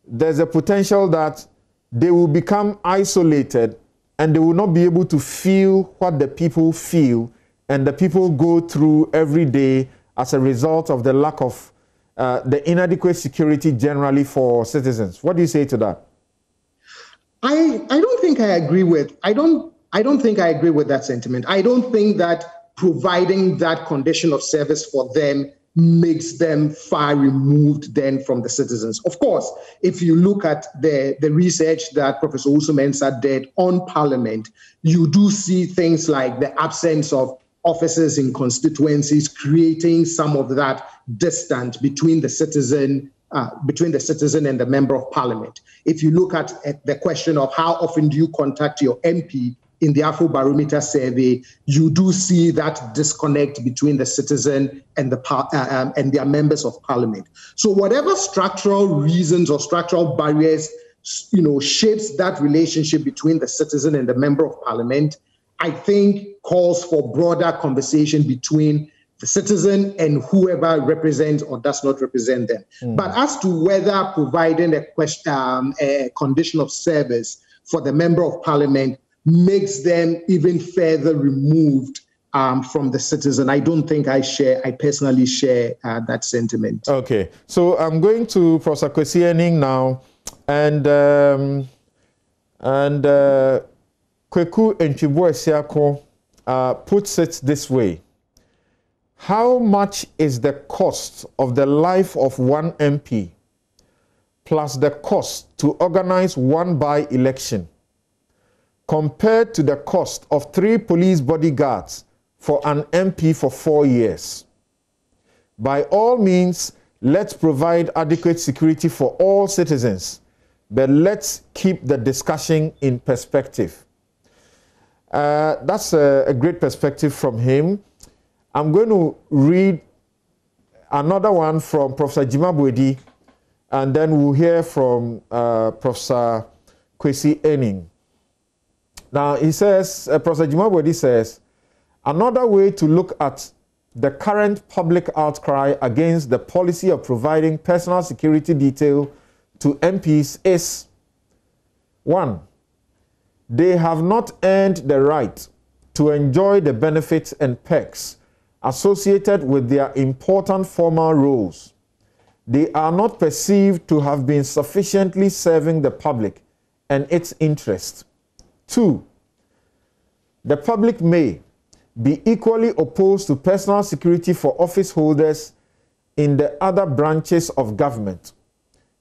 Speaker 1: there's a potential that they will become isolated and they will not be able to feel what the people feel and the people go through every day as a result of the lack of the inadequate security generally for citizens. What do you say to that?
Speaker 9: I don't think I agree with. I don't think I agree with that sentiment. I don't think that providing that condition of service for them makes them far removed then from the citizens. Of course, if you look at the research that Professor Usu-Mensah did on Parliament, you do see things like the absence of offices in constituencies creating some of that distance between the citizen and the member of Parliament. If you look at the question of how often do you contact your MP in the Afrobarometer survey, you do see that disconnect between the citizen and and their members of Parliament. So whatever structural reasons or structural barriers, shapes that relationship between the citizen and the member of Parliament, I think calls for broader conversation between the citizen and whoever represents or does not represent them. But as to whether providing a condition of service for the member of Parliament makes them even further removed from the citizen, I don't think I personally share that sentiment.
Speaker 1: Okay, so I'm going to Professor Kwesi Ening now, and Kweku Ntwibo Esiako puts it this way. How much is the cost of the life of one MP plus the cost to organize one by-election compared to the cost of 3 police bodyguards for an MP for 4 years? By all means, let's provide adequate security for all citizens, but let's keep the discussion in perspective. That's a great perspective from him. I'm going to read another one from Professor Jima Bwedi, and then we'll hear from Professor Kwesi Ening. Now, he says, Professor Jima Bwedi says, another way to look at the current public outcry against the policy of providing personal security detail to MPs is, 1, they have not earned the right to enjoy the benefits and perks associated with their important formal roles. They are not perceived to have been sufficiently serving the public and its interest. 2, the public may be equally opposed to personal security for office holders in the other branches of government.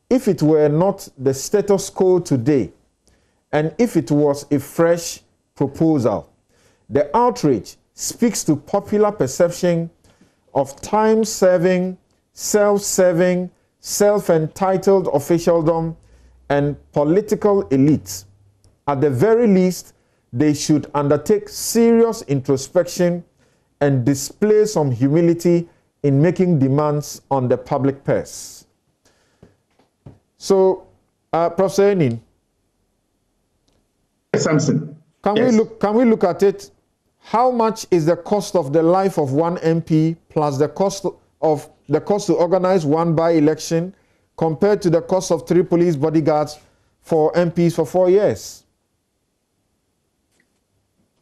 Speaker 1: If it were not the status quo today, and if it was a fresh proposal, the outrage speaks to popular perception of time-serving, self-serving, self-entitled officialdom and political elites. At the very least, they should undertake serious introspection and display some humility in making demands on the public purse. So, Professor Ening,
Speaker 10: Samson,
Speaker 1: can we look at it? How much is the cost of the life of one MP plus the cost to organize one by-election compared to the cost of 3 police bodyguards for MPs for 4 years?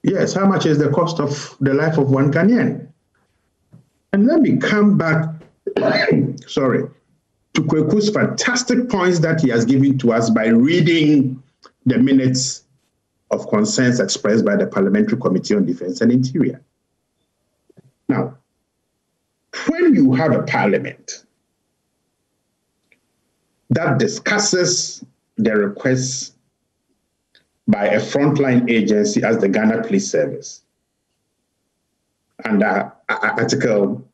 Speaker 10: Yes, how much is the cost of the life of one Ghanaian? And let me come back, to Kweku's fantastic points that he has given to us by reading the minutes of concerns expressed by the Parliamentary Committee on Defence and Interior. Now, when you have a parliament that discusses the requests by a frontline agency as the Ghana Police Service, under Article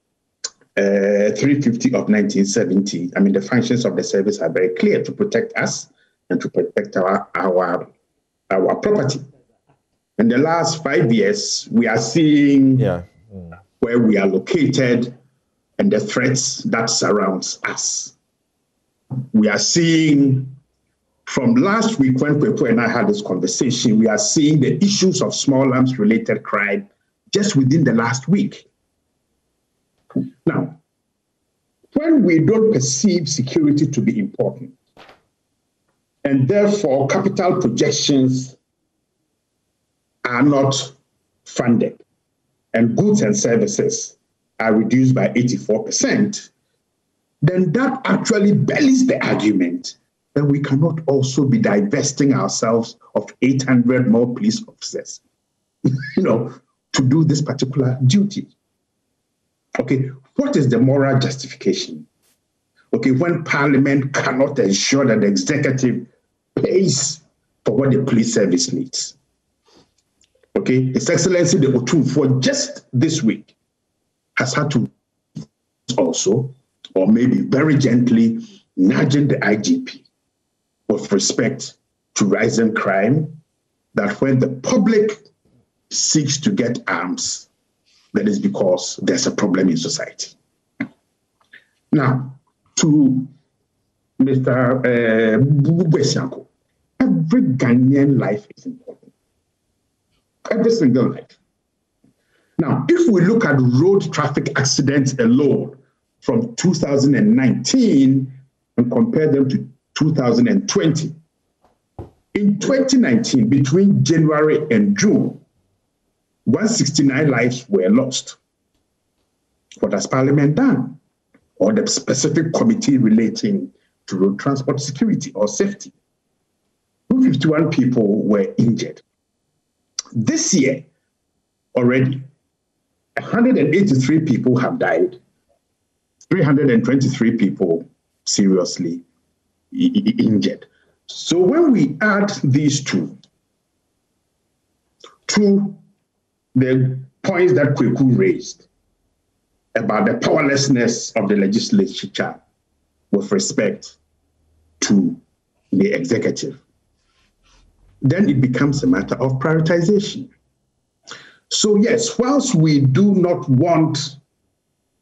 Speaker 10: 350 of 1970, I mean, the functions of the service are very clear: to protect us, and to protect our property. In the last 5 years, we are seeing where we are located and the threats that surrounds us. We are seeing, from last week when Kweku and I had this conversation, we are seeing the issues of small arms related crime just within the last week. Now, when we don't perceive security to be important, and therefore capital projections are not funded, and goods and services are reduced by 84%, then that actually belies the argument that we cannot also be divesting ourselves of 800 more police officers, to do this particular duty. Okay, what is the moral justification? Okay, when Parliament cannot ensure that the executive pays for what the police service needs. Okay, His Excellency the Otum, for just this week, has had to also, or maybe very gently, nudging the IGP with respect to rising crime, that when the public seeks to get arms, that is because there's a problem in society. Now, to Mr. Bubesianko, every Ghanaian life is important. Every single life. Now, if we look at road traffic accidents alone from 2019 and compare them to 2020, in 2019, between January and June, 169 lives were lost. What has Parliament done? Or the specific committee relating to road transport security or safety? 251 people were injured. This year, already, 183 people have died, 323 people seriously injured. So when we add these two to the points that Kweku raised about the powerlessness of the legislature with respect to the executive, then it becomes a matter of prioritization. So yes, whilst we do not want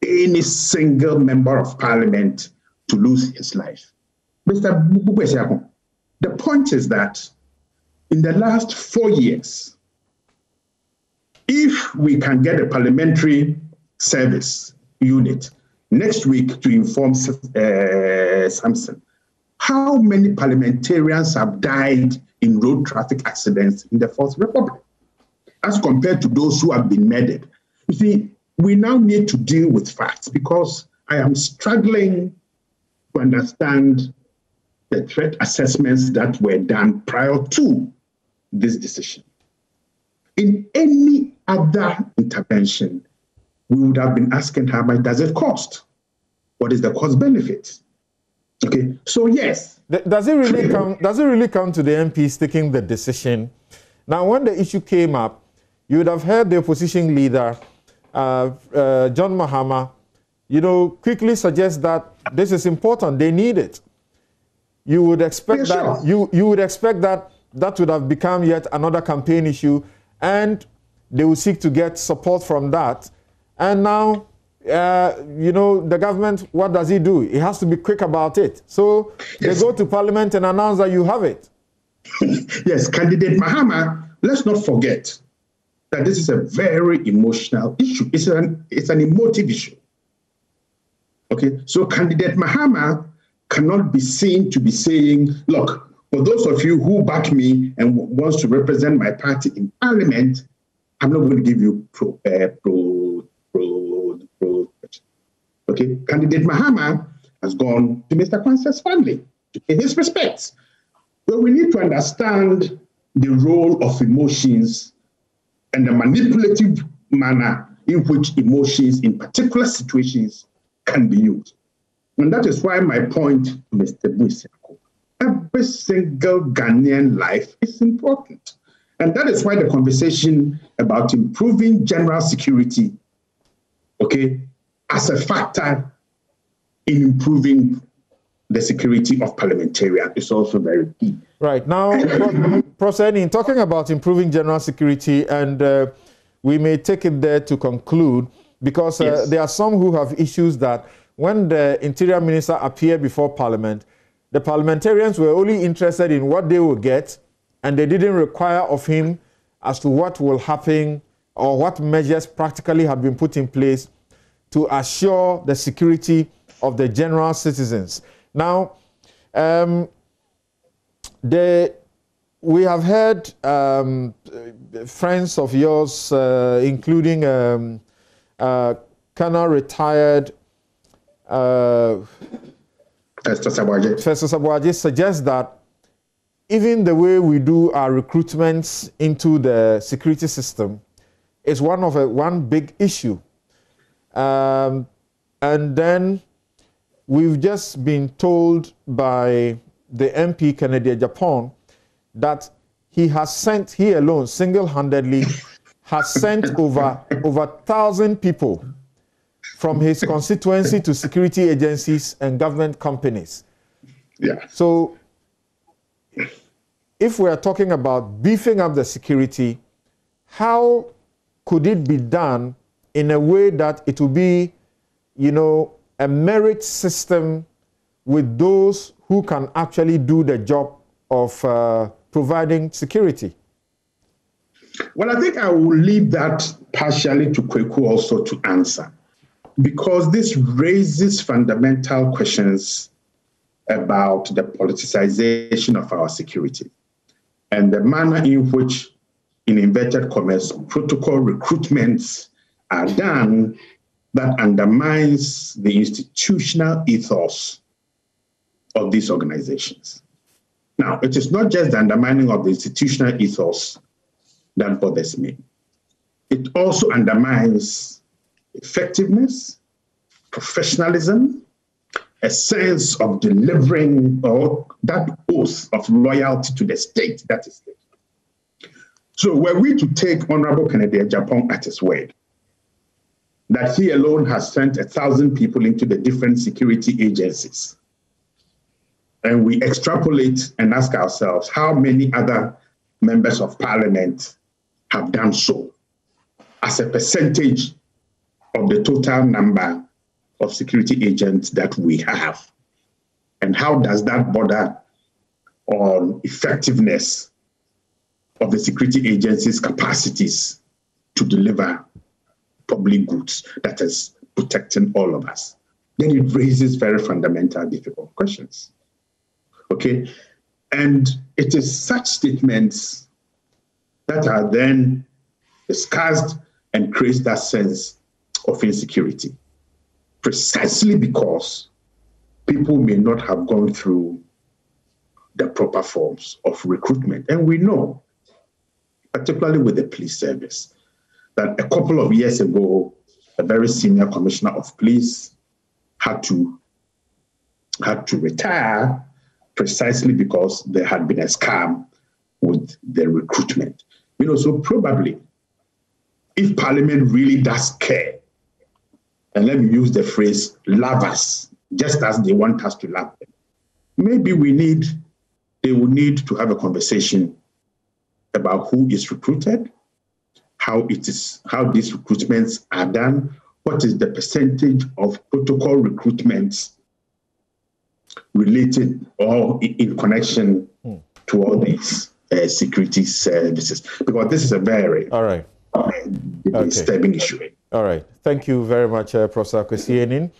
Speaker 10: any single member of Parliament to lose his life, Mr. Bubesiako, the point is that in the last 4 years, if we can get a parliamentary service unit next week to inform Samson, how many parliamentarians have died in road traffic accidents in the Fourth Republic as compared to those who have been murdered? You see, we now need to deal with facts, because I am struggling to understand the threat assessments that were done prior to this decision. In any other intervention, we would have been asking, how much does it cost? What is the cost benefit? Okay, so yes.
Speaker 1: Does it really come to the MPs taking the decision? Now, when the issue came up, you would have heard the opposition leader, John Mahama, quickly suggest that this is important, they need it. You would expect that you would expect that would have become yet another campaign issue, and they will seek to get support from that. And now, the government, what does it do? It has to be quick about it. So they go to Parliament and announce that you have it.
Speaker 10: Yes, candidate Mahama, let's not forget that this is a very emotional issue. It's an emotive issue. Okay, so candidate Mahama cannot be seen to be saying, look, for those of you who back me and wants to represent my party in Parliament, I'm not going to give you Okay, candidate Mahama has gone to Mr. Kwanzaa's family to pay his respects. But we need to understand the role of emotions and the manipulative manner in which emotions in particular situations can be used. And that is why my point, Mr. Bubesiako, every single Ghanaian life is important. And that is why the conversation about improving general security, okay, as a factor in improving the security of parliamentarians is also very key.
Speaker 1: Right. Now, Professor Enin, talking about improving general security, and we may take it there to conclude, because
Speaker 10: Yes.
Speaker 1: there are some who have issues that when the Interior Minister appeared before Parliament, the parliamentarians were only interested in what they will get, and they didn't require of him as to what will happen or what measures practically have been put in place to assure the security of the general citizens. Now, we have heard friends of yours, including Colonel retired
Speaker 10: Festus
Speaker 1: Sabuaje, suggest that even the way we do our recruitments into the security system is one big issue. And then we've just been told by the MP Kennedy Japan that he alone, single-handedly, has sent over 1,000 people from his constituency to security agencies and government companies.
Speaker 10: Yeah.
Speaker 1: So if we are talking about beefing up the security, how could it be done in a way that it will be, a merit system with those who can actually do the job of providing security?
Speaker 10: Well, I think I will leave that partially to Kweku also to answer, because this raises fundamental questions about the politicization of our security and the manner in which, in inverted commas, protocol recruitments are done that undermines the institutional ethos of these organizations. Now, it is not just the undermining of the institutional ethos that bothers me. It also undermines effectiveness, professionalism, a sense of delivering, or that oath of loyalty to the state that is there. So were we to take Honorable Kennedy Japan at his word, that he alone has sent 1,000 people into the different security agencies, and we extrapolate and ask ourselves how many other members of parliament have done so as a percentage of the total number of security agents that we have, and how does that border on effectiveness of the security agencies' capacities to deliver public goods that is protecting all of us? Then it raises very fundamental, difficult questions. Okay, and it is such statements that are then discussed and create that sense of insecurity, precisely because people may not have gone through the proper forms of recruitment. And we know, particularly with the police service, that a couple of years ago, a very senior commissioner of police had to retire precisely because there had been a scam with the recruitment. So probably, if Parliament really does care, and let me use the phrase, love us, just as they want us to love them, maybe they will need to have a conversation about who is recruited, how these recruitments are done, what is the percentage of protocol recruitments related or in connection to all these security services, because this is a very disturbing issue.
Speaker 1: All right. Thank you very much, Professor Kwesi Enin.